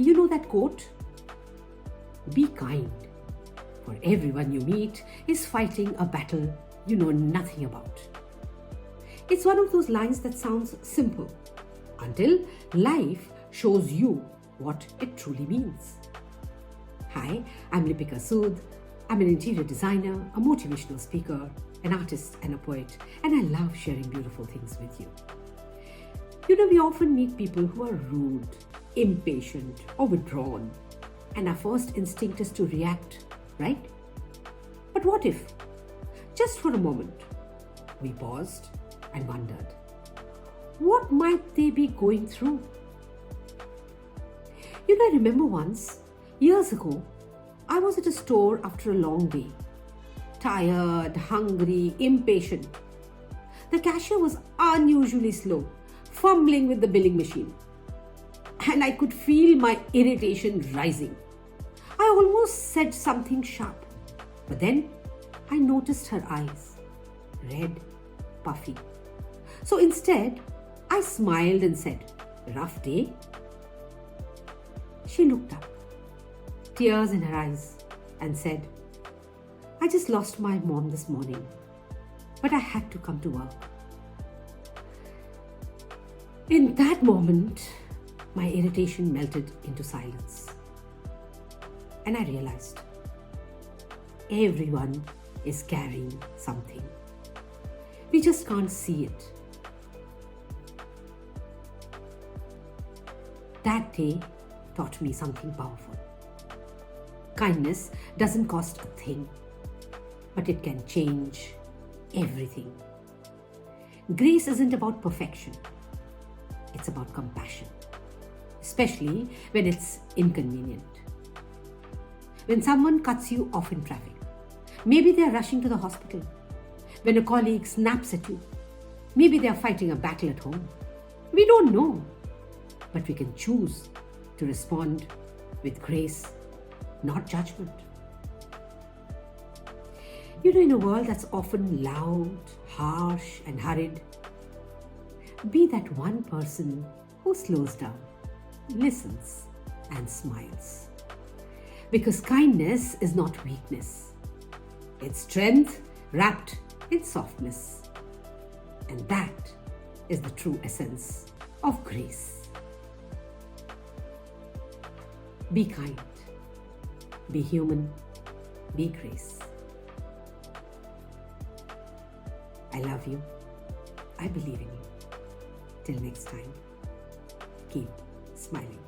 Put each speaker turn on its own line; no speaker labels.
You know that quote? Be kind, for everyone you meet is fighting a battle you know nothing about. It's one of those lines that sounds simple until life shows you what it truly means. Hi, I'm Lipika Sud. I'm an interior designer, a motivational speaker, an artist and a poet, and I love sharing beautiful things with you. You know, we often meet people who are rude, impatient, or withdrawn, and our first instinct is to react, right? But what if, just for a moment, we paused and wondered, what might they be going through? You know, I remember once, years ago, I was at a store after a long day, tired, hungry, impatient. The cashier was unusually slow, fumbling with the billing machine, and I could feel my irritation rising. I almost said something sharp, but then I noticed her eyes, red, puffy. So instead, I smiled and said, "Rough day?" She looked up, tears in her eyes, and said, "I just lost my mom this morning, but I had to come to work." In that moment, my irritation melted into silence. And I realized everyone is carrying something. We just can't see it. That day taught me something powerful. Kindness doesn't cost a thing, but it can change everything. Grace isn't about perfection. It's about compassion, especially when it's inconvenient. When someone cuts you off in traffic, maybe they're rushing to the hospital. When a colleague snaps at you, maybe they're fighting a battle at home. We don't know, but we can choose to respond with grace, not judgment. You know, in a world that's often loud, harsh, and hurried, be that one person who slows down, listens, and smiles. Because kindness is not weakness. It's strength wrapped in softness. And that is the true essence of grace. Be kind. Be human. Be grace. I love you. I believe in you. Till next time, keep smiling.